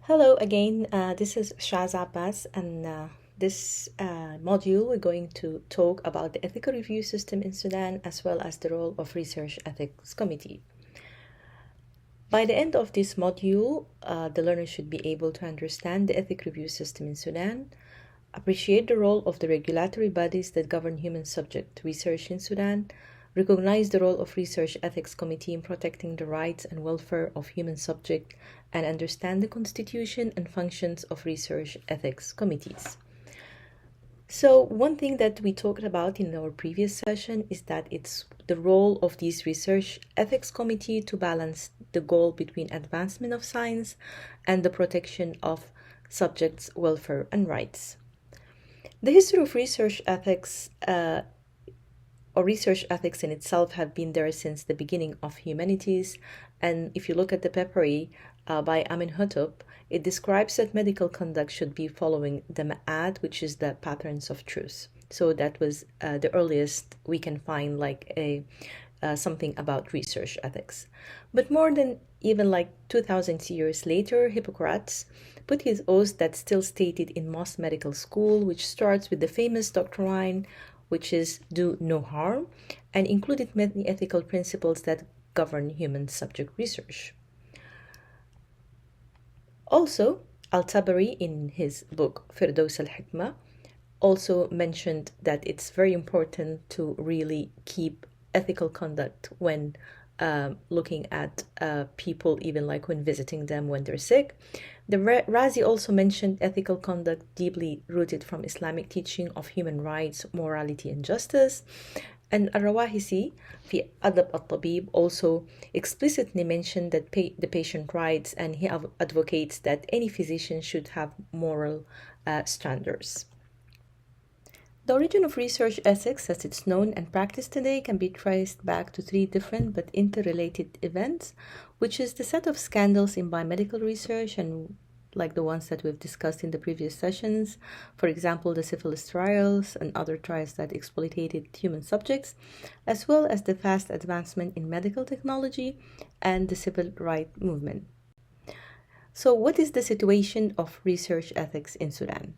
Hello again, this is Shaz Abbas, and this module we're going to talk about the ethical review system in Sudan as well as the role of Research Ethics Committee. By the end of this module, the learner should be able to understand the ethic review system in Sudan, appreciate the role of the regulatory bodies that govern human subject research in Sudan, recognize the role of Research Ethics Committee in protecting the rights and welfare of human subject, and understand the constitution and functions of Research Ethics Committees. So one thing that we talked about in our previous session is that it's the role of these Research Ethics Committee to balance the goal between advancement of science and the protection of subjects' welfare and rights. The history of research ethics or research ethics in itself have been there since the beginning of humanities. And if you look at the papyri by Amenhotep, it describes that medical conduct should be following the Ma'at, which is the patterns of truth. So that was the earliest we can find like something about research ethics. But more than even like 2000 years later, Hippocrates put his oath that's still stated in most medical school, which starts with the famous doctrine, which is do no harm, and included many ethical principles that govern human subject research. Also, Al-Tabari in his book Firdaus al-Hikmah also mentioned that it's very important to really keep ethical conduct when looking at people, even like when visiting them when they're sick. The Razi also mentioned ethical conduct deeply rooted from Islamic teaching of human rights, morality, and justice. And Al-Rawahisi, في أدب الطبيب, also explicitly mentioned that the patient rights, and he advocates that any physician should have moral standards. The origin of research ethics, as it's known and practiced today, can be traced back to three different but interrelated events, which is the set of scandals in biomedical research, and like the ones that we've discussed in the previous sessions, for example, the syphilis trials and other trials that exploited human subjects, as well as the fast advancement in medical technology and the civil rights movement. So what is the situation of research ethics in Sudan?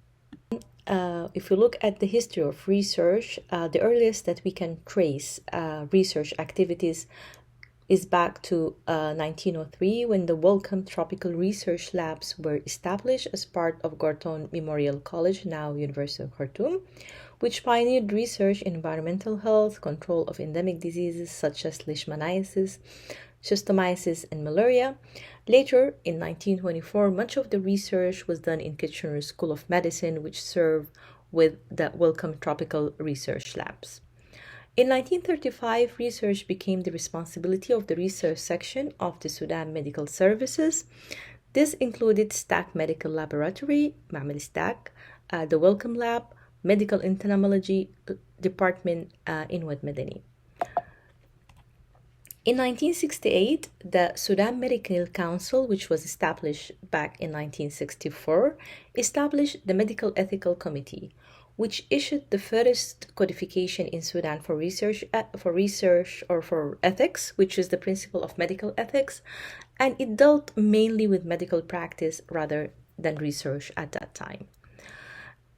If we look at the history of research, the earliest that we can trace research activities is back to 1903, when the Wellcome Tropical Research Labs were established as part of Gorton Memorial College, now University of Khartoum, which pioneered research in environmental health, control of endemic diseases such as leishmaniasis, schistosomiasis, and malaria. Later, in 1924, much of the research was done in Kitchener School of Medicine, which served with the Wellcome Tropical Research Labs. In 1935, research became the responsibility of the research section of the Sudan Medical Services. This included Stack Medical Laboratory, Ma'amel Stack, the Wellcome Lab, Medical Entomology Department in Wad Madani. In 1968, the Sudan Medical Council, which was established back in 1964, established the Medical Ethical Committee, which issued the first codification in Sudan for research or for ethics, which is the principle of medical ethics, and it dealt mainly with medical practice rather than research at that time.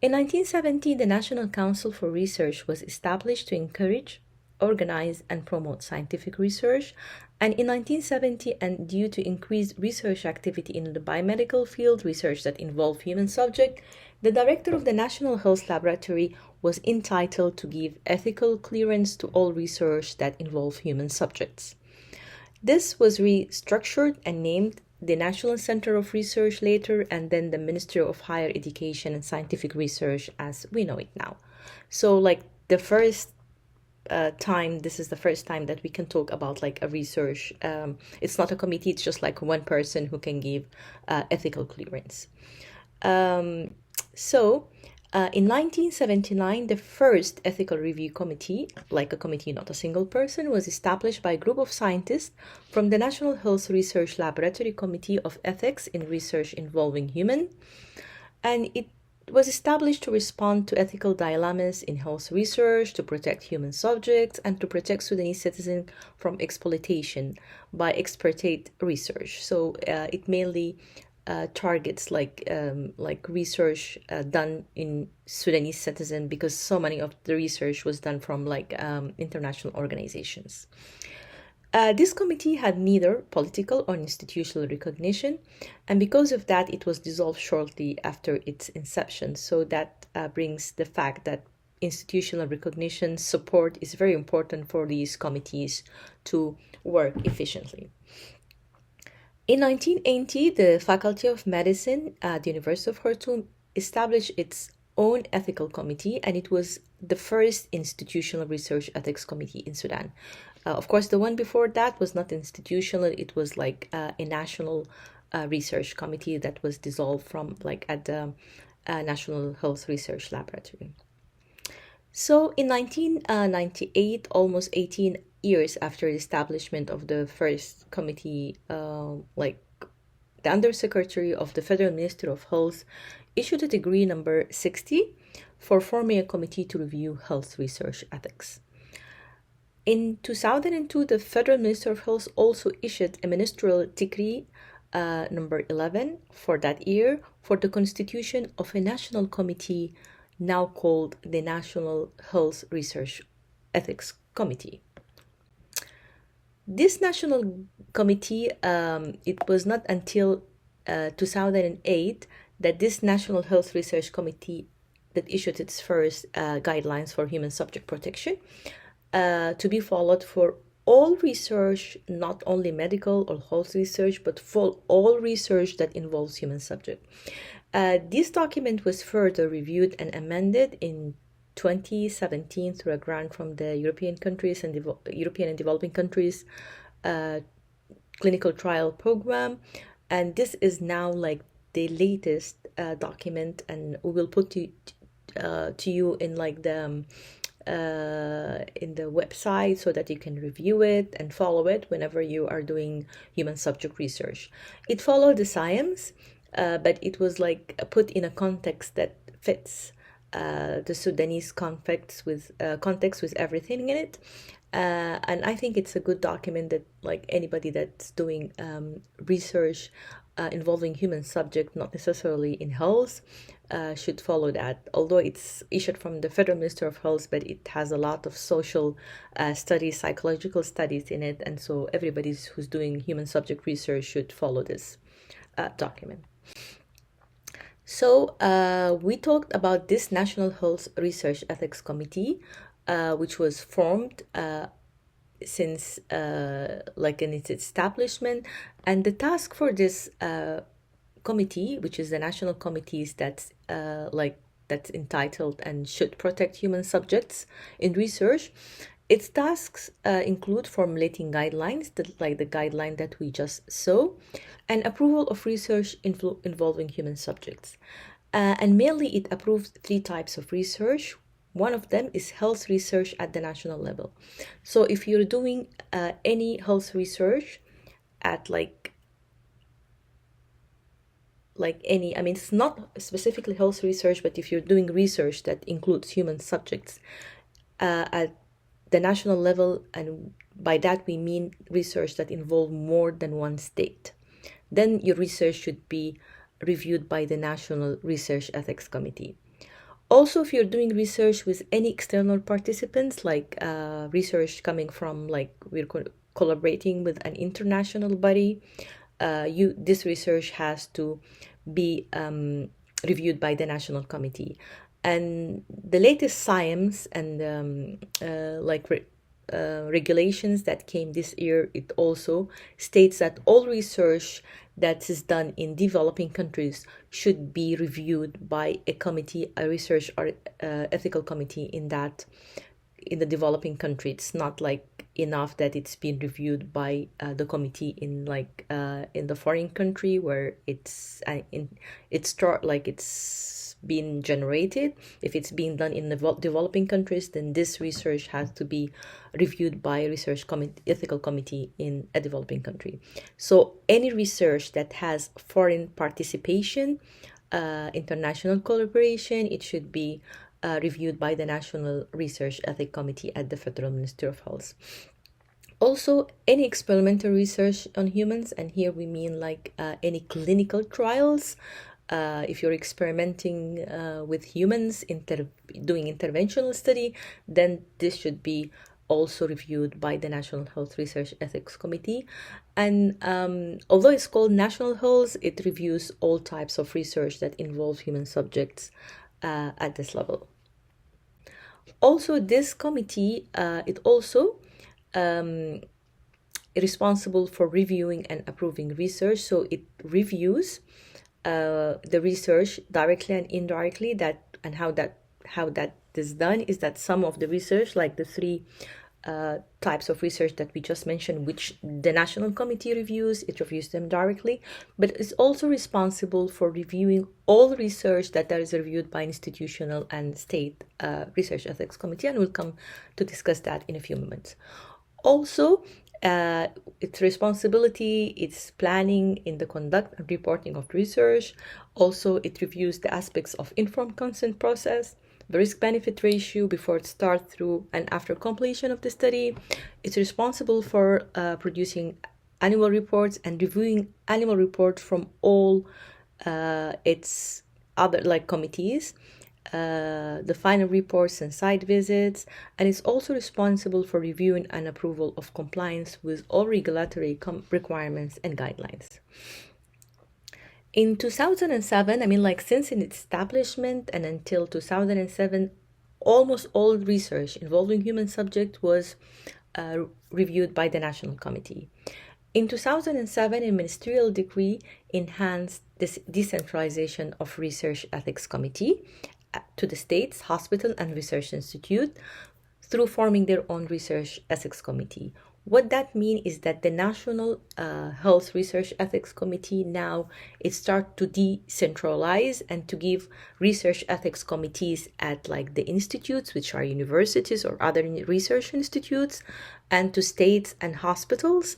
In 1970, the National Council for Research was established to encourage, organize, and promote scientific research. And in 1970, and due to increased research activity in the biomedical field, research that involved human subject, the director of the National Health Laboratory was entitled to give ethical clearance to all research that involved human subjects. This was restructured and named the National Center of Research later, and then the Ministry of Higher Education and Scientific Research as we know it now. So like the first this is the first time that we can talk about like a research. It's not a committee, it's just like one person who can give ethical clearance. In 1979, the first ethical review committee, like a committee, not a single person, was established by a group of scientists from the National Health Research Laboratory Committee of Ethics in Research Involving Human, and it was established to respond to ethical dilemmas in health research, to protect human subjects, and to protect Sudanese citizens from exploitation by exploitative research. So it mainly targets like research done in Sudanese citizen, because so many of the research was done from international organizations. This committee had neither political or institutional recognition, and because of that, it was dissolved shortly after its inception. So that brings the fact that institutional recognition support is very important for these committees to work efficiently. In 1980, the Faculty of Medicine at the University of Khartoum established its own ethical committee, and it was the first institutional research ethics committee in Sudan. Of course, the one before that was not institutional. It was like a national research committee that was dissolved from at the National Health Research Laboratory. So in 1998, almost 18 years after the establishment of the first committee, the Undersecretary of the Federal Ministry of Health issued a decree number 60 for forming a committee to review health research ethics. In 2002, the Federal Minister of Health also issued a ministerial decree number 11 for that year for the constitution of a national committee now called the National Health Research Ethics Committee. This national committee, it was not until 2008 that this National Health Research Committee that issued its first guidelines for human subject protection to be followed for all research, not only medical or health research, but for all research that involves human subject. This document was further reviewed and amended in 2017 through a grant from the European countries and European and developing countries clinical trial program, and this is now the latest document, and we will put to you in the website so that you can review it and follow it whenever you are doing human subject research. It followed the science, but it was put in a context that fits the Sudanese context with everything in it, and I think it's a good document that anybody that's doing research involving human subject, not necessarily in health, should follow that. Although it's issued from the Federal Minister of Health, but it has a lot of social studies, psychological studies in it, and so everybody who's doing human subject research should follow this document. So we talked about this National Health Research Ethics Committee, which was formed since in its establishment, and the task for this committee, which is the national committees that's entitled and should protect human subjects in research. Its tasks include formulating guidelines, the guideline that we just saw, and approval of research involving human subjects. And mainly it approves 3 types of research. One of them is health research at the national level. So if you're doing any health research at it's not specifically health research, but if you're doing research that includes human subjects at the national level, and by that we mean research that involve more than one state, then your research should be reviewed by the National Research Ethics Committee. Also, if you're doing research with any external participants, research coming from we're collaborating with an international body, this research has to be reviewed by the National Committee. And the latest science and regulations that came this year, it also states that all research that is done in developing countries should be reviewed by a committee, a research or ethical committee in the developing country. It's not enough that it's been reviewed by the committee in the foreign country where it's been generated. If it's being done in the developing countries, then this research has to be reviewed by a ethical committee in a developing country. So any research that has foreign participation, international collaboration, it should be reviewed by the National Research Ethics Committee at the Federal Ministry of Health. Also, any experimental research on humans, and here we mean like any clinical trials. If you're experimenting with humans, doing interventional study, then this should be also reviewed by the National Health Research Ethics Committee. And although it's called National Health, it reviews all types of research that involve human subjects at this level. Also, this committee, it also responsible for reviewing and approving research. So it reviews the research directly and indirectly. How that is done is that some of the research, like the three types of research that we just mentioned, which the National Committee reviews, it reviews them directly, but it's also responsible for reviewing all research that is reviewed by institutional and state research ethics committee, and we'll come to discuss that in a few moments. Also, its responsibility, its planning in the conduct and reporting of research. Also, it reviews the aspects of informed consent process, the risk-benefit ratio before it starts, through, and after completion of the study. It's responsible for producing annual reports and reviewing annual reports from all its other committees, the final reports and site visits, and it's also responsible for reviewing and approval of compliance with all regulatory requirements and guidelines. In 2007, since its establishment and until 2007, almost all research involving human subject was reviewed by the National Committee. In 2007, a ministerial decree enhanced this decentralization of Research Ethics Committee to the states, hospital, and research institute through forming their own Research Ethics Committee. What that means is that the National Health Research Ethics Committee now it starts to decentralize and to give research ethics committees at the institutes, which are universities or other research institutes, and to states and hospitals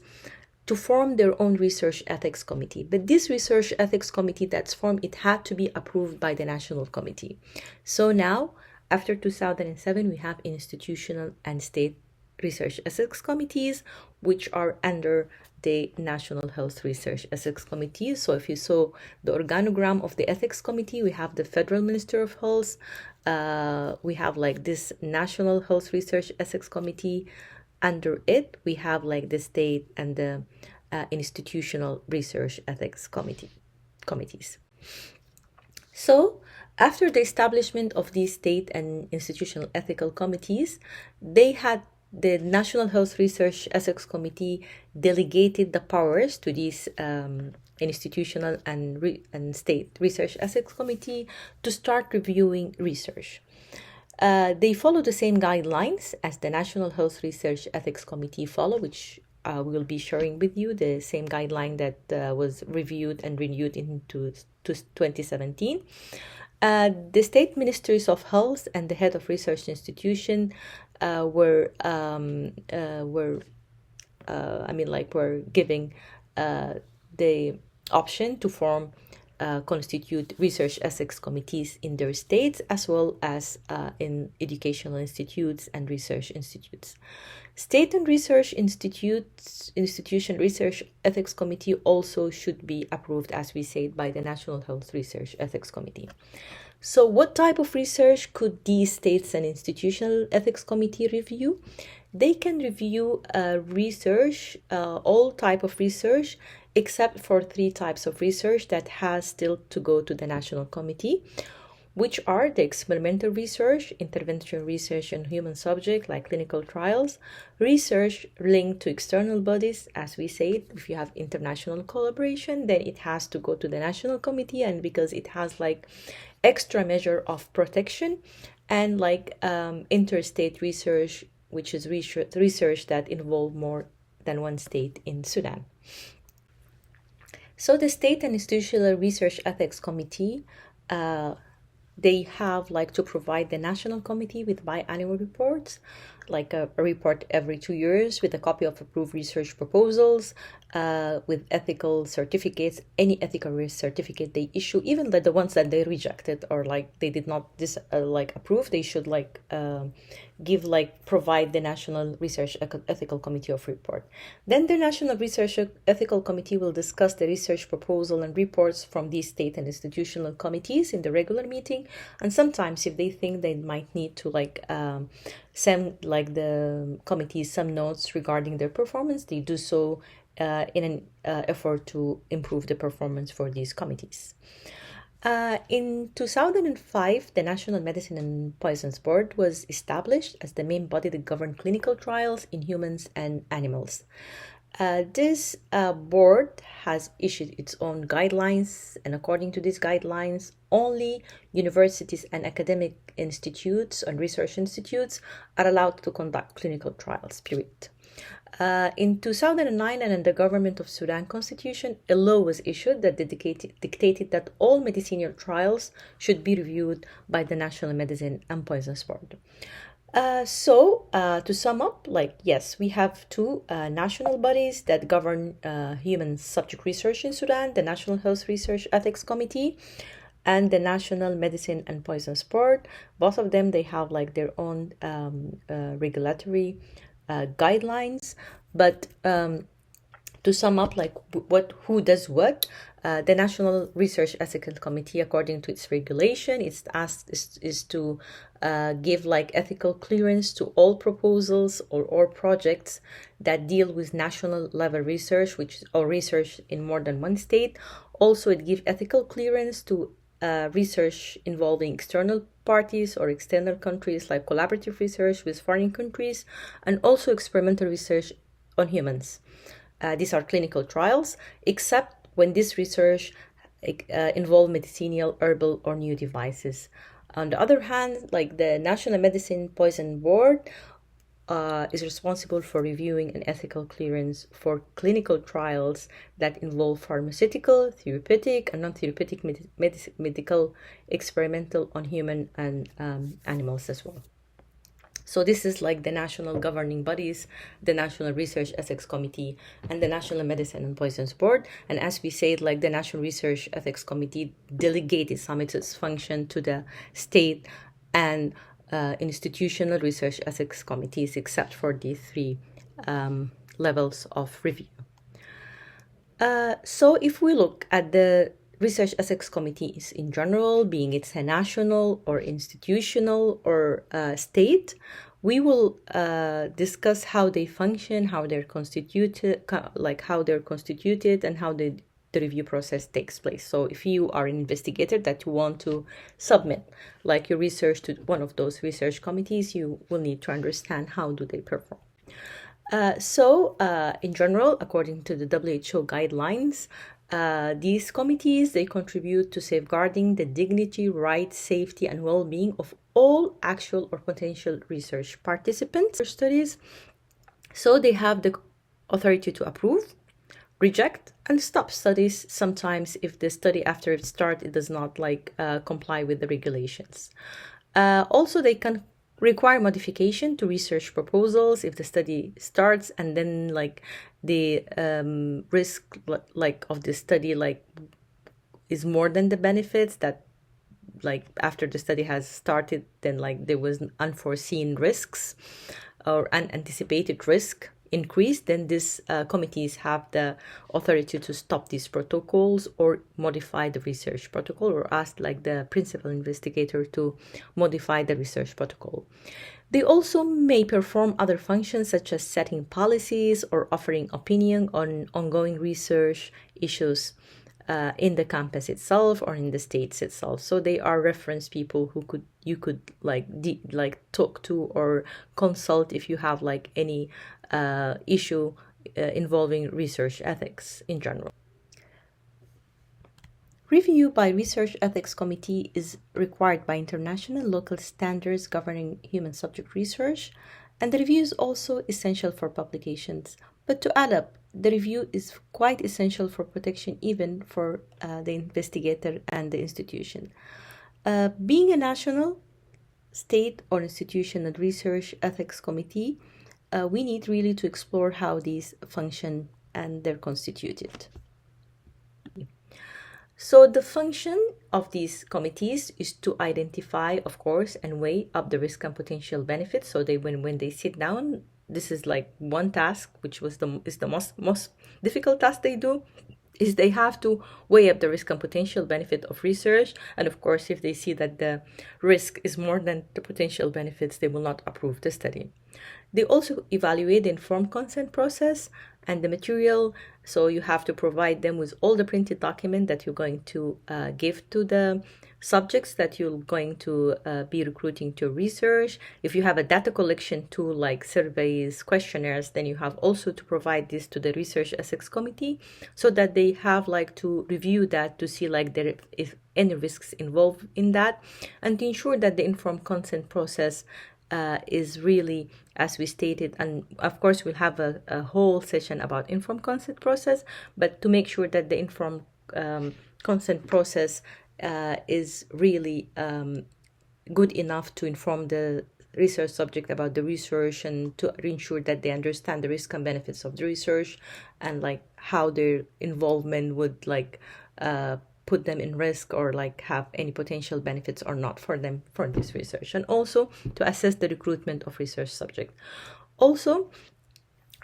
to form their own research ethics committee. But this research ethics committee that's formed, it had to be approved by the National Committee. So now, after 2007, we have institutional and state research ethics committees, which are under the National Health Research Ethics Committee. So if you saw the organogram of the ethics committee, we have the Federal Minister of Health, we have this National Health Research Ethics Committee. Under it, we have the state and the institutional research ethics committees. So after the establishment of these state and institutional ethical committees, the National Health Research Ethics Committee delegated the powers to these institutional and state research ethics committee to start reviewing research. They follow the same guidelines as the National Health Research Ethics Committee follow, which we will be sharing with you, the same guideline that was reviewed and renewed in 2017. The state ministries of health and the head of research institution were giving the option to constitute research ethics committees in their states, as well as in educational institutes and research institutes. State and research institution research ethics committee also should be approved, as we said, by the National Health Research Ethics Committee. So what type of research could these states and institutional ethics committee review? They can review research, all type of research, except for three types of research that has still to go to the National Committee, which are the experimental research, intervention research on human subject, like clinical trials, research linked to external bodies. As we said, if you have international collaboration, then it has to go to the National Committee, and because it has extra measure of protection, and interstate research, which is research that involve more than one state in Sudan. So the State and Institutional Research Ethics Committee, they have to provide the National Committee with biannual reports. like a report every 2 years with a copy of approved research proposals, with ethical certificates, any ethical risk certificate they issue, even the ones that they rejected or like they did not approve, they should provide the National Research Ethical Committee of report. Then the National Research Ethical Committee will discuss the research proposal and reports from these state and institutional committees in the regular meeting. And sometimes if they think they might need to send the committees some notes regarding their performance, they do so in an effort to improve the performance for these committees. In 2005, the National Medicine and Poisons Board was established as the main body that governed clinical trials in humans and animals. This board has issued its own guidelines, and according to these guidelines, only universities and academic institutes and research institutes are allowed to conduct clinical trials, period. In 2009, and in the government of Sudan constitution, a law was issued that dictated that all medicinal trials should be reviewed by the National Medicine and Poisons Board. To sum up, yes, we have two national bodies that govern human subject research in Sudan, the National Health Research Ethics Committee and the National Medicine and Poisons Board. Both of them, they have their own regulatory guidelines, but to sum up who does what, the National Research Ethical Committee, according to its regulation, is to give ethical clearance to all proposals or projects that deal with national level research, or research in more than one state. Also, it gives ethical clearance to research involving external parties or external countries, like collaborative research with foreign countries, and also experimental research on humans. These are clinical trials, except when this research involve medicinal, herbal, or new devices. On the other hand, the National Medicine Poison Board is responsible for reviewing an ethical clearance for clinical trials that involve pharmaceutical, therapeutic, and non-therapeutic medical, experimental on human and animals as well. So this is the national governing bodies, the National Research Ethics Committee and the National Medicine and Poisons Board. And as we said, the National Research Ethics Committee delegated some of its function to the state and institutional research ethics committees, except for these three levels of review. So if we look at the research ethics committees in general, being it's a national or institutional or state, we will discuss how they function, how they're constituted, and how the review process takes place. So if you are an investigator that you want to submit your research to one of those research committees, you will need to understand how do they perform. In general, according to the WHO guidelines, these committees, they contribute to safeguarding the dignity, rights, safety, and well-being of all actual or potential research participants or studies. So they have the authority to approve, reject, and stop studies sometimes if the study after it starts, it does not comply with the regulations. Also, they can require modification to research proposals if the study starts and then the risk of the study is more than the benefits, that after the study has started, then there was unforeseen risks or unanticipated risk increased, then these committees have the authority to stop these protocols or modify the research protocol, or ask the principal investigator to modify the research protocol. They also may perform other functions such as setting policies or offering opinion on ongoing research issues in the campus itself or in the states itself. So they are reference people who you could talk to or consult if you have any issue involving research ethics in general. Review by Research Ethics Committee is required by international local standards governing human subject research, and the review is also essential for publications. But to add up, the review is quite essential for protection even for the investigator and the institution. Being a national state or institutional research ethics committee, we need really to explore how these function and they're constituted. So the function of these committees is to identify, of course, and weigh up the risk and potential benefits. So they when they sit down, this is like one task, which was the most difficult task they do, is they have to weigh up the risk and potential benefit of research. And of course, if they see that the risk is more than the potential benefits, they will not approve the study. They also evaluate the informed consent process and the material. So you have to provide them with all the printed document that you're going to give to the subjects that you're going to be recruiting to research. If you have a data collection tool like surveys, questionnaires, then you have also to provide this to the research ethics committee so that they have like to review that to see like there if any risks involved in that, and to ensure that the informed consent process is really, as we stated, and of course we'll have a whole session about informed consent process, but to make sure that the informed consent process is really good enough to inform the research subject about the research and to ensure that they understand the risks and benefits of the research and like how their involvement would like put them in risk or like have any potential benefits or not for them for this research, and also to assess the recruitment of research subject. Also,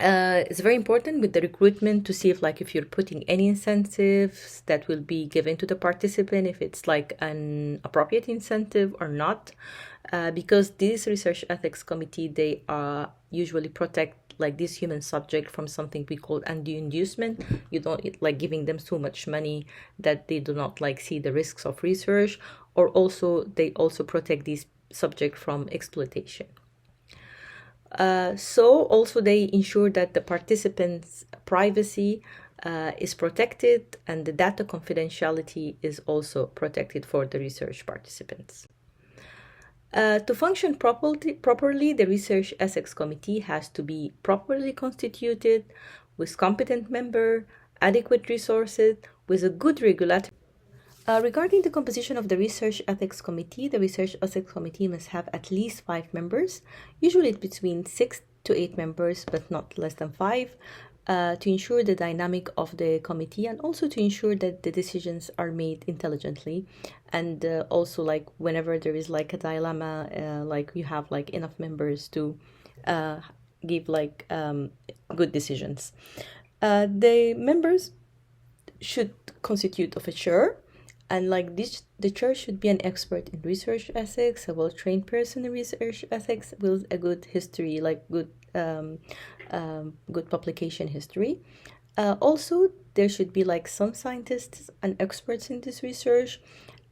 it's very important with the recruitment to see if you're putting any incentives that will be given to the participant, if it's like an appropriate incentive or not, because this research ethics committee, they usually protect like this human subject from something we call undue inducement. You don't like giving them so much money that they do not like see the risks of research, or also they also protect this subject from exploitation. So also they ensure that the participants' privacy is protected and the data confidentiality is also protected for the research participants. To function properly, the Research Ethics Committee has to be properly constituted with competent member, adequate resources, with a good regulatory. Regarding the composition of the Research Ethics Committee, the Research Ethics Committee must have at least 5 members, usually between 6 to 8 members, but not less than 5, to ensure the dynamic of the committee and also to ensure that the decisions are made intelligently. And also, like whenever there is like a dilemma, like you have like enough members to give like good decisions. The members should constitute of a chair, and like this the chair should be an expert in research ethics, a well-trained person in research ethics with a good history, like good publication history. Also, there should be like some scientists and experts in this research,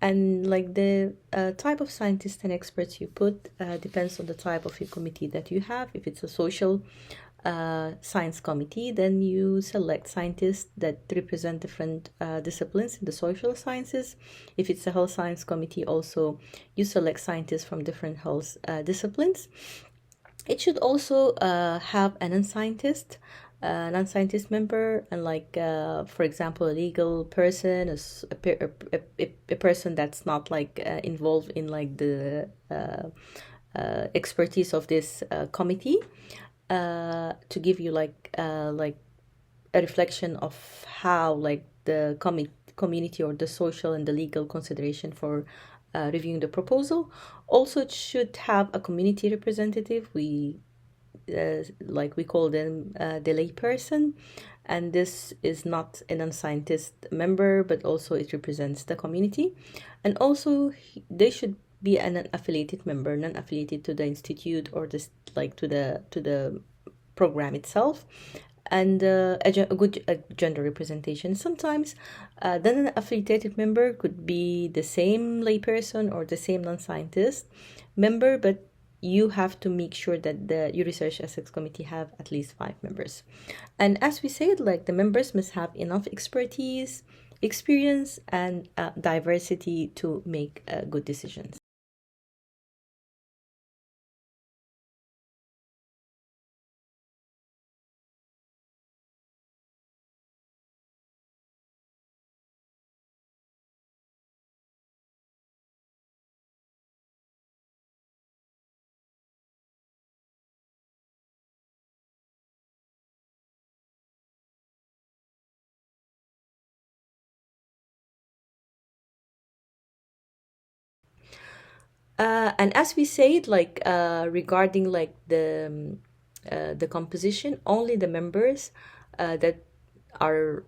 and like the type of scientists and experts you put depends on the type of your committee that you have. If it's a social science committee, then you select scientists that represent different disciplines in the social sciences. If it's a health science committee, also you select scientists from different health disciplines. It should also have a non-scientist member, and like for example a legal person, a person that's not like involved in like the expertise of this committee, to give you like a reflection of how like the community or the social and the legal consideration for reviewing the proposal. Also, it should have a community representative. We call them the lay person, and this is not a non-scientist member, but also it represents the community. And also they should be an affiliated member, non-affiliated to the institute or this like to the program itself, and a good gender representation. Sometimes then an affiliated member could be the same layperson or the same non-scientist member, but you have to make sure that your research ethics committee have at least 5 members. And as we said, like the members must have enough expertise, experience, and diversity to make good decisions. And as we said, like regarding like the composition, only the members that are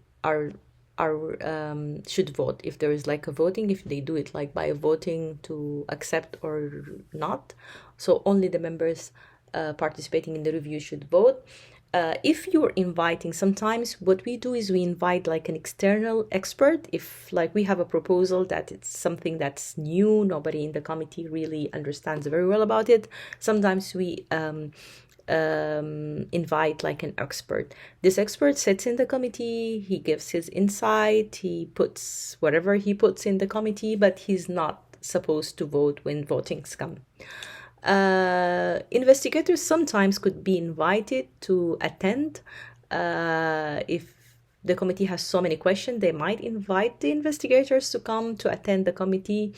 are should vote. If there is like a voting, if they do it like by voting to accept or not, so only the members participating in the review should vote. If you're inviting, sometimes what we do is we invite like an external expert. If like we have a proposal that it's something that's new, nobody in the committee really understands very well about it, sometimes we invite like an expert. This expert sits in the committee, he gives his insight, he puts whatever he puts in the committee, but he's not supposed to vote when votings come. Investigators sometimes could be invited to attend. If the committee has so many questions, they might invite the investigators to come to attend the committee.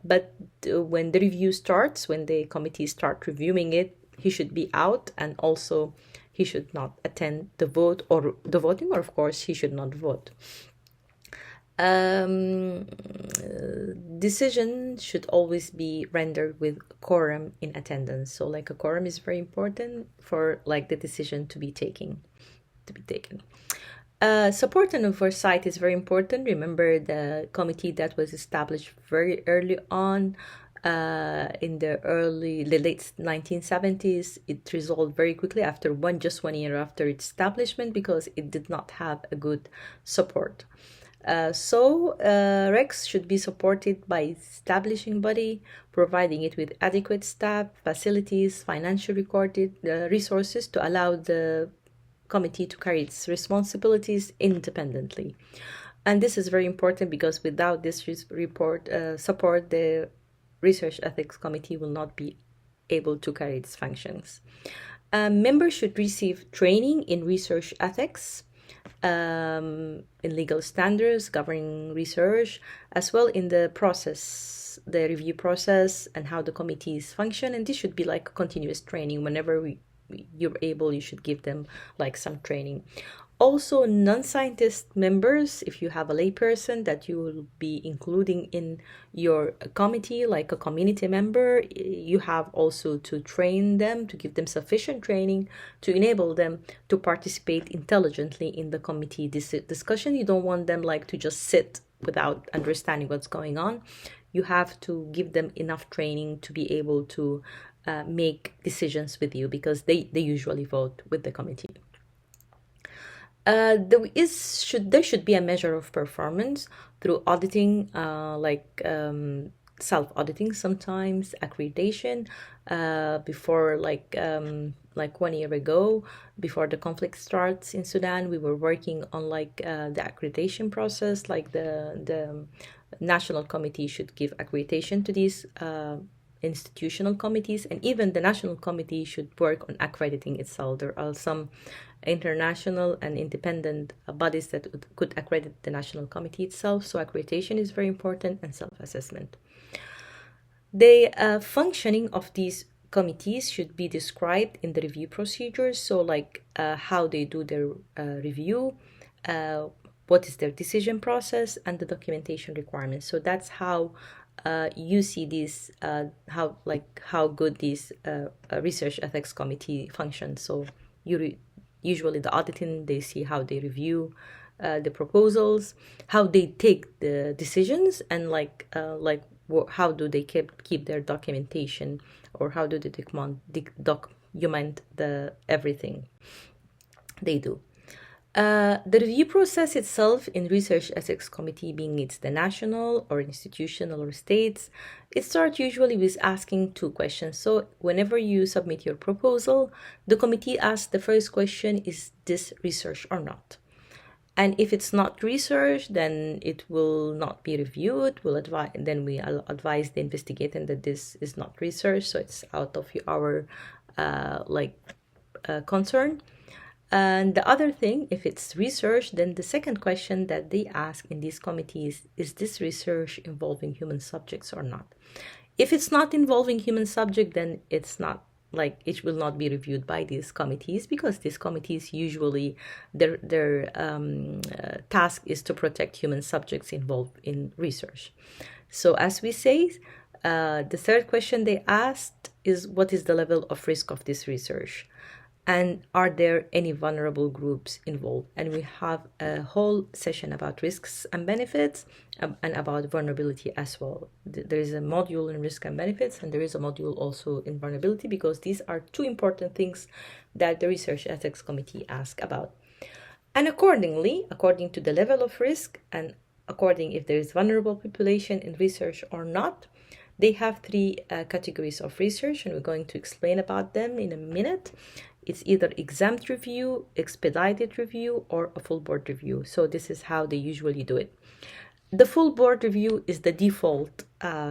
But when the review starts, when the committee start reviewing it, he should be out, and also he should not attend the vote or the voting, or of course he should not vote. Decision should always be rendered with quorum in attendance. So like a quorum is very important for like the decision to be taken. Support and oversight is very important. Remember the committee that was established very early on in the late 1970s. It resolved very quickly after just 1 year after its establishment, because it did not have a good support. So REX should be supported by establishing body, providing it with adequate staff, facilities, financial resources to allow the committee to carry its responsibilities independently. And this is very important, because without this support, the Research Ethics Committee will not be able to carry its functions. Members should receive training in research ethics, in legal standards governing research, as well in the process, the review process, and how the committees function. And this should be like continuous training. Whenever you're able, you should give them like some training. Also, non-scientist members, if you have a layperson that you will be including in your committee, like a community member, you have also to train them, to give them sufficient training to enable them to participate intelligently in the committee discussion. You don't want them like to just sit without understanding what's going on. You have to give them enough training to be able to make decisions with you, because they usually vote with the committee. There should be a measure of performance through auditing, self-auditing sometimes, accreditation. Before like 1 year ago, before the conflict starts in Sudan, we were working on the accreditation process. Like the national committee should give accreditation to these institutional committees, and even the national committee should work on accrediting itself. There are some international and independent bodies that could accredit the national committee itself. So accreditation is very important, and self-assessment. The functioning of these committees should be described in the review procedures. So how they do their review, what is their decision process, and the documentation requirements. So that's how you see these, how good these research ethics committee functions. So usually the auditing, they see how they review the proposals, how they take the decisions, and how do they keep their documentation, or how do they document everything they do. The review process itself in Research Ethics Committee, being it's the national or institutional or states, it starts usually with asking 2 questions. So whenever you submit your proposal, the committee asks the first question, is this research or not? And if it's not research, then it will not be reviewed. Then we advise the investigator that this is not research, so it's out of our concern. And the other thing, if it's research, then the second question that they ask in these committees is this research involving human subjects or not? If it's not involving human subject, then it's not it will not be reviewed by these committees, because these committees usually their task is to protect human subjects involved in research. So as we say, The third question they asked is, what is the level of risk of this research? And are there any vulnerable groups involved? And we have a whole session about risks and benefits and about vulnerability as well. There is a module in risk and benefits, and there is a module also in vulnerability, because these are two important things that the Research Ethics Committee asked about. And accordingly, according to the level of risk and according if there is vulnerable population in research or not, they have three categories of research, and we're going to explain about them in a minute. It's either exempt review, expedited review, or a full board review. So this is how they usually do it. The full board review is the default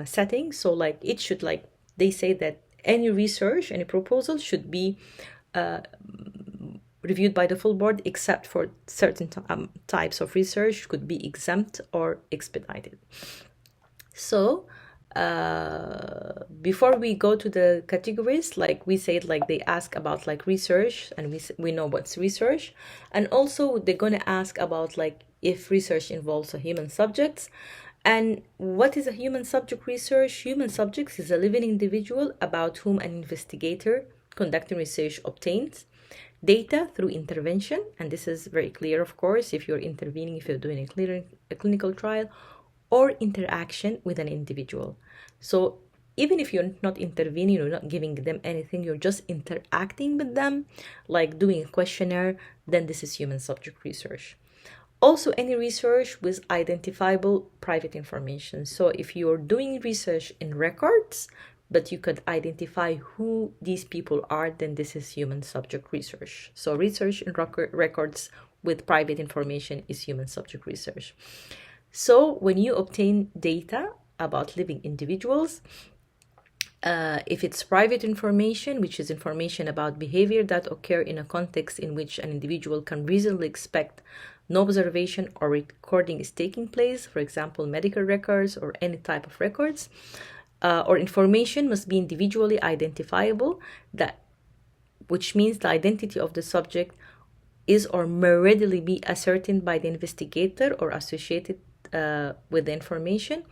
setting. So like it should, like they say that any research, any proposal should be reviewed by the full board, except for certain types of research could be exempt or expedited. So before we go to the categories, like we said, like they ask about like research, and we know what's research, and also they're going to ask about like if research involves a human subjects. And what is a human subject research? Human subjects is a living individual about whom an investigator conducting research obtains data through intervention, and this is very clear, of course, if you're intervening, if you're doing a clinical trial, or interaction with an individual. So even if you're not intervening, you're not giving them anything, you're just interacting with them, like doing a questionnaire, then this is human subject research. Also, any research with identifiable private information. So if you're doing research in records, but you could identify who these people are, then this is human subject research. So research in records with private information is human subject research. So when you obtain data about living individuals, if it's private information, which is information about behavior that occur in a context in which an individual can reasonably expect no observation or recording is taking place, for example, medical records or any type of records, or information must be individually identifiable, which means the identity of the subject is or may readily be ascertained by the investigator or associated with the information.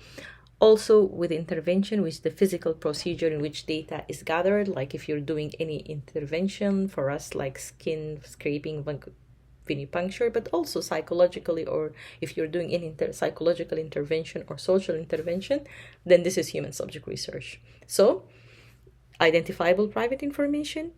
Also with intervention, which is the physical procedure in which data is gathered, like if you're doing any intervention for us, like skin scraping, venipuncture, but also psychologically, or if you're doing any psychological intervention or social intervention, then this is human subject research. So identifiable private information,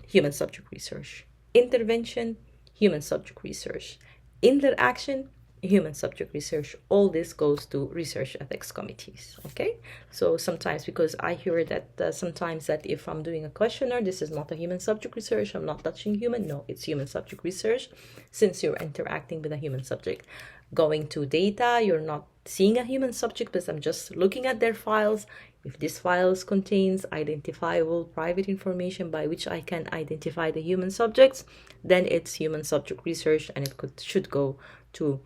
human subject research. Intervention, human subject research. Interaction, human subject research. All this goes to research ethics committees. Okay, so sometimes, because I hear that sometimes that if I'm doing a questionnaire, this is not a human subject research, I'm not touching human. No, it's human subject research, since you're interacting with a human subject. Going to data, you're not seeing a human subject, but I'm just looking at their files. If this files contains identifiable private information by which I can identify the human subjects, then it's human subject research, and it should go to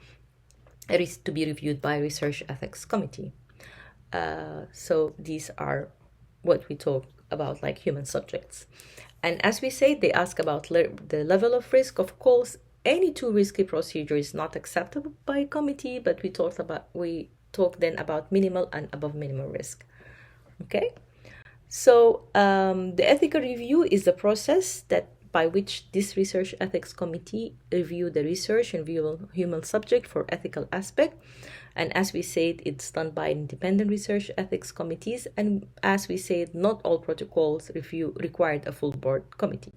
be reviewed by Research Ethics Committee. So these are what we talk about, like human subjects. And as we say, they ask about the level of risk. Of course, any too risky procedure is not acceptable by a committee, but we talk then about minimal and above minimum risk. Okay, so the ethical review is the process by which this Research Ethics Committee review the research and review human subject for ethical aspect. And as we said, it's done by independent research ethics committees. And as we said, not all protocols review required a full board committee.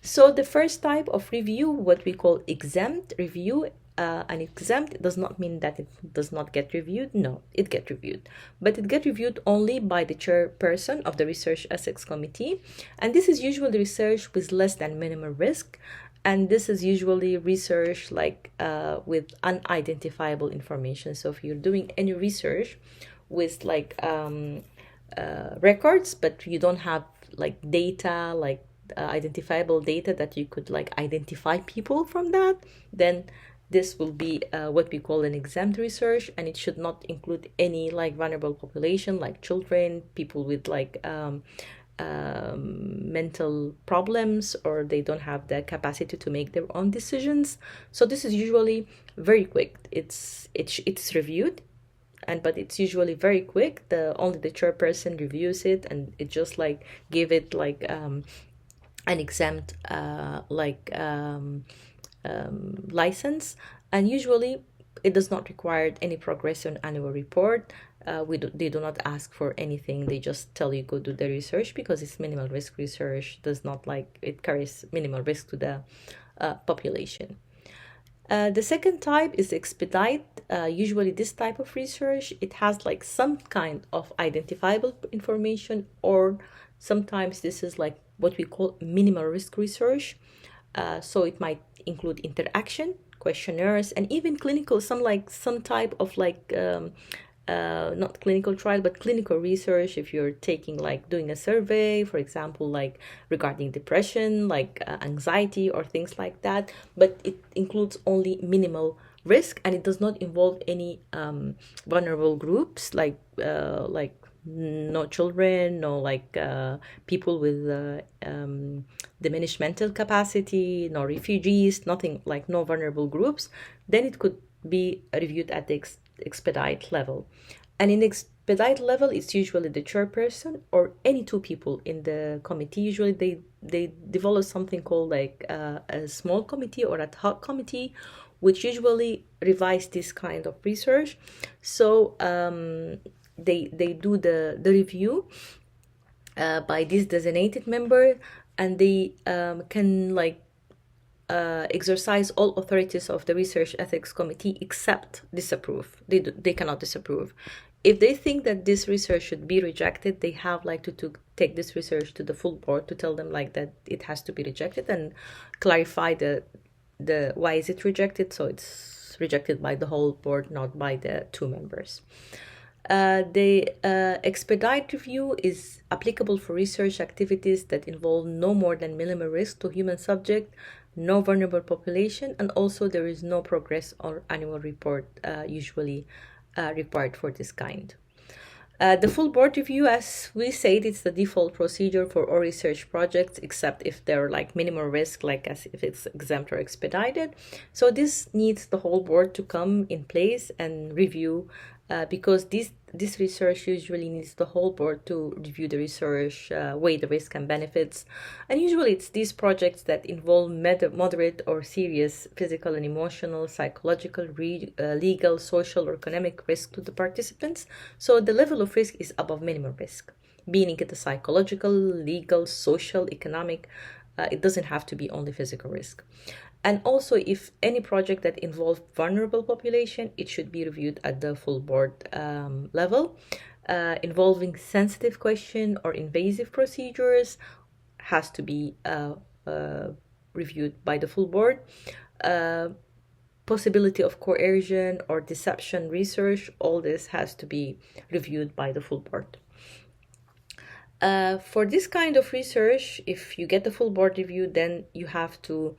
So the first type of review, what we call exempt review, and exempt does not mean that it does not get reviewed. No, it gets reviewed, but it gets reviewed only by the chairperson of the Research Ethics Committee, and this is usually research with less than minimum risk, and this is usually research like with unidentifiable information. So if you're doing any research with like records, but you don't have like data, like identifiable data that you could like identify people from that, then this will be what we call an exempt research, and it should not include any like vulnerable population, like children, people with like mental problems, or they don't have the capacity to make their own decisions. So this is usually very quick. It's reviewed, but it's usually very quick. Only the chairperson reviews it, and it just like give it like an exempt license, and usually it does not require any progress on annual report. They do not ask for anything. They just tell you go do the research, because it's minimal risk research. Does not like it carries minimal risk to the population. The second type is expedite. Usually this type of research, it has like some kind of identifiable information, or sometimes this is like what we call minimal risk research. So it might include interaction, questionnaires, and even clinical, some type of not clinical trial, but clinical research. If you're taking like doing a survey, for example, like regarding depression, like anxiety or things like that, but it includes only minimal risk, and it does not involve any vulnerable groups like no children, no like people with diminished mental capacity, no refugees, nothing like no vulnerable groups. Then it could be reviewed at the expedite level. And in expedite level, it's usually the chairperson or any two people in the committee. Usually they develop something called like a small committee or ad hoc committee, which usually revise this kind of research. So they do the review by this designated member, and they can like exercise all authorities of the research ethics committee except disapprove. They cannot disapprove. If they think that this research should be rejected, they have like to take this research to the full board to tell them like that it has to be rejected, and clarify the why is it rejected. So it's rejected by the whole board, not by the two members. The expedite review is applicable for research activities that involve no more than minimal risk to human subject, no vulnerable population, and also there is no progress or annual report usually required for this kind. The full board review, as we said, it's the default procedure for all research projects, except if they're like minimal risk, like as if it's exempt or expedited. So this needs the whole board to come in place and review, because this research usually needs the whole board to review the research, weigh the risk and benefits. And usually it's these projects that involve moderate or serious physical and emotional, psychological, legal, social, or economic risk to the participants. So the level of risk is above minimum risk, meaning it is psychological, legal, social, economic. It doesn't have to be only physical risk. And also, if any project that involves vulnerable population, it should be reviewed at the full board level. Involving sensitive question or invasive procedures has to be reviewed by the full board. Possibility of coercion or deception research, all this has to be reviewed by the full board. For this kind of research, if you get the full board review, then you have to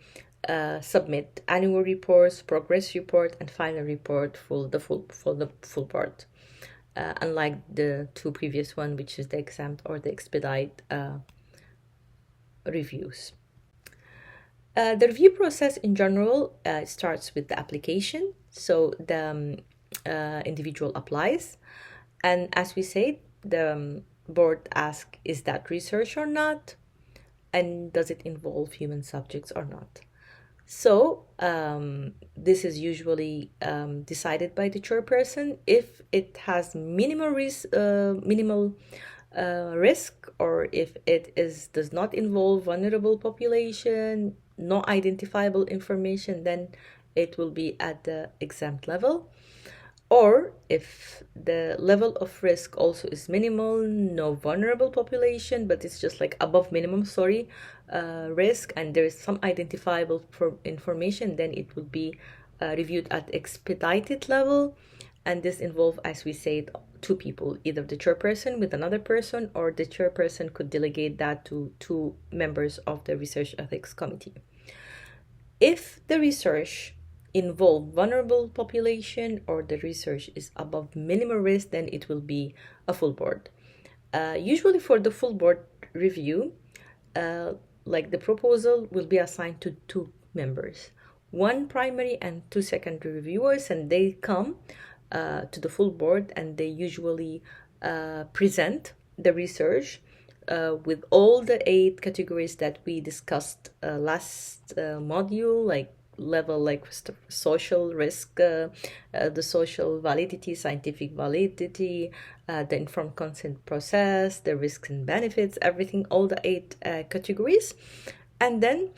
submit annual reports, progress report, and final report for the full board. Unlike the two previous one, which is the exempt or the expedite reviews. The review process in general starts with the application. So the individual applies, and as we said, the board asks, is that research or not, and does it involve human subjects or not? So this is usually decided by the chairperson. If it has minimal risk, or if it does not involve vulnerable population, no identifiable information, then it will be at the exempt level. Or if the level of risk also is minimal, no vulnerable population, but it's just like above minimum, risk, and there is some identifiable information, then it will be reviewed at expedited level. And this involves, as we said, two people, either the chairperson with another person, or the chairperson could delegate that to two members of the research ethics committee. If the research involve vulnerable population or the research is above minimal risk, then it will be a full board. Usually for the full board review, like the proposal will be assigned to two members, one primary and two secondary reviewers, and they come to the full board, and they usually present the research with all the 8 categories that we discussed last module, like level, like social risk, the social validity, scientific validity, the informed consent process, the risks and benefits, everything, all the 8 categories. And then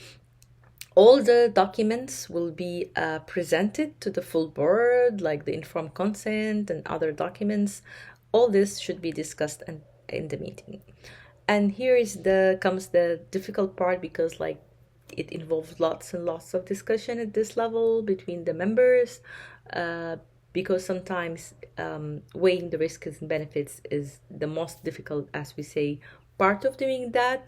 all the documents will be presented to the full board, like the informed consent and other documents. All this should be discussed in the meeting. And here comes the difficult part, because like it involves lots and lots of discussion at this level between the members, because sometimes weighing the risks and benefits is the most difficult, as we say, part of doing that.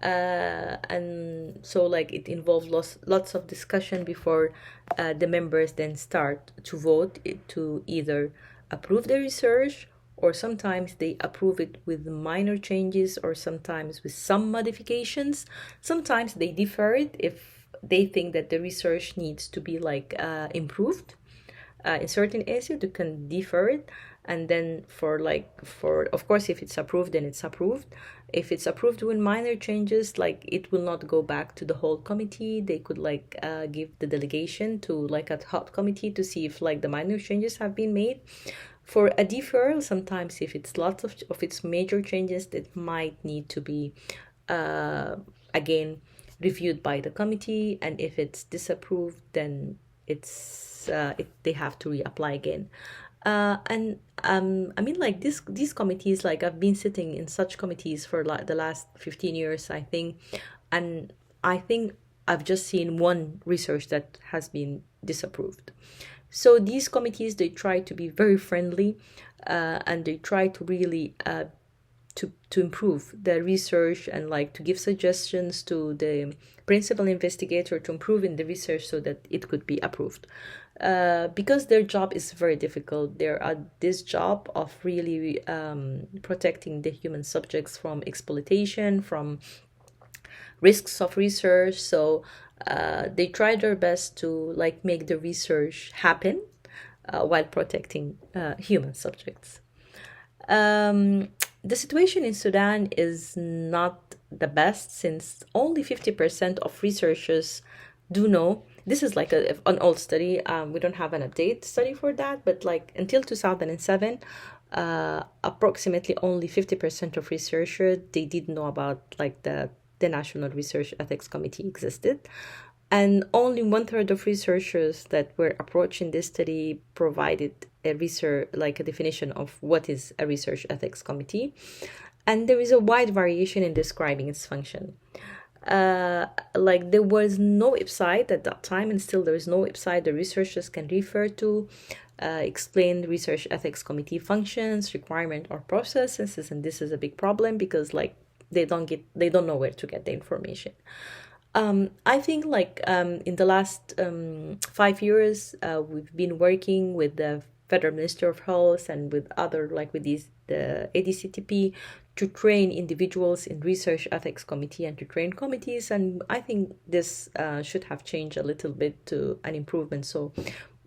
And so like it involves lots of discussion before the members then start to vote to either approve the research, or sometimes they approve it with minor changes, or sometimes with some modifications. Sometimes they defer it if they think that the research needs to be like improved in certain areas. You can defer it, and then for of course, if it's approved, then it's approved. If it's approved with minor changes, like it will not go back to the whole committee. They could like give the delegation to like a hot committee to see if like the minor changes have been made. For a deferral, sometimes if it's lots of its major changes, that might need to be again reviewed by the committee, and if it's disapproved, then they have to reapply again. And I mean, like these committees, like I've been sitting in such committees for like the last 15 years, I think, and I think I've just seen one research that has been disapproved. So these committees, they try to be very friendly, and they try to really to improve the research, and like to give suggestions to the principal investigator to improve in the research so that it could be approved. Because their job is very difficult. They're at this job of really protecting the human subjects from exploitation, from risks of research. So they try their best to like make the research happen while protecting human subjects. The situation in Sudan is not the best, since only 50% of researchers do know. This is like an old study. We don't have an update study for that, but like until 2007, approximately only 50% of researchers, they did know about like the National Research Ethics Committee existed. And only 1/3 of researchers that were approached in this study provided a research, like a definition of what is a research ethics committee. And there is a wide variation in describing its function. Like there was no website at that time, and still there is no website the researchers can refer to explain research ethics committee functions, requirement, or processes. And this is a big problem, because like they don't know where to get the information. I think like in the last 5 years, we've been working with the Federal Minister of Health and with other, like with the ADCTP, to train individuals in research ethics committee and to train committees. And I think this should have changed a little bit to an improvement. So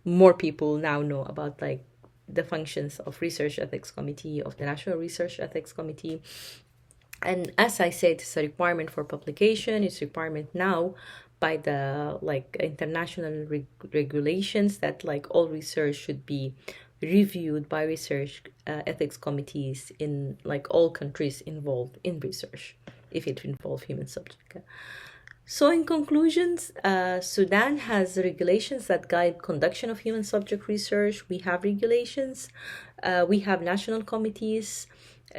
more people now know about like the functions of research ethics committee, of the National Research Ethics Committee. And as I said, it's a requirement for publication. It's a requirement now by the like international regulations that like all research should be reviewed by research ethics committees in like all countries involved in research, if it involves human subject. So in conclusions, Sudan has regulations that guide conduction of human subject research. We have regulations. We have national committees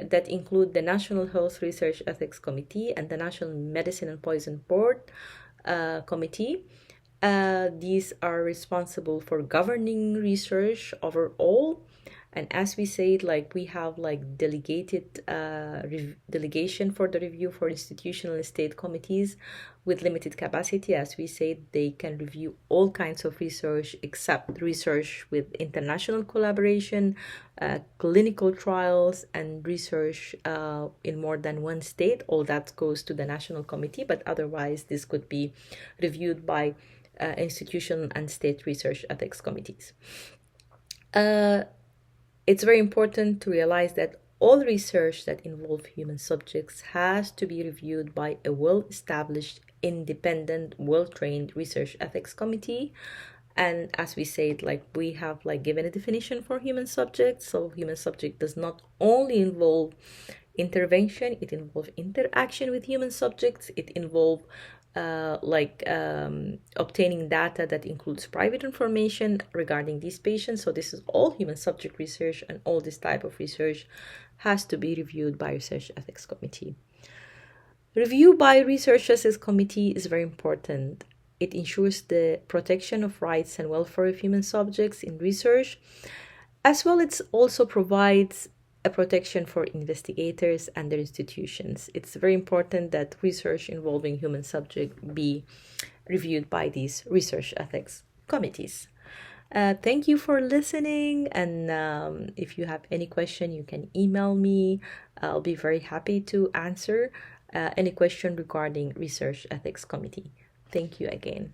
that include the National Health Research Ethics Committee and the National Medicine and Poison Board Committee. These are responsible for governing research overall. And as we said, like we have like delegated delegation for the review for institutional and state committees with limited capacity. As we said, they can review all kinds of research except research with international collaboration, clinical trials, and research in more than one state. All that goes to the national committee, but otherwise this could be reviewed by institutional and state research ethics committees. It's very important to realize that all research that involves human subjects has to be reviewed by a well-established, independent, well-trained research ethics committee. And as we said, like we have like given a definition for human subject. So human subject does not only involve intervention, it involves interaction with human subjects, it involves obtaining data that includes private information regarding these patients. So this is all human subject research, and all this type of research has to be reviewed by research ethics committee. Review by research ethics committee is very important. It ensures the protection of rights and welfare of human subjects in research. As well, it also provides a protection for investigators and their institutions. It's very important that research involving human subject be reviewed by these research ethics committees. Thank you for listening, and if you have any question, you can email me. I'll be very happy to answer any question regarding research ethics committee. Thank you again.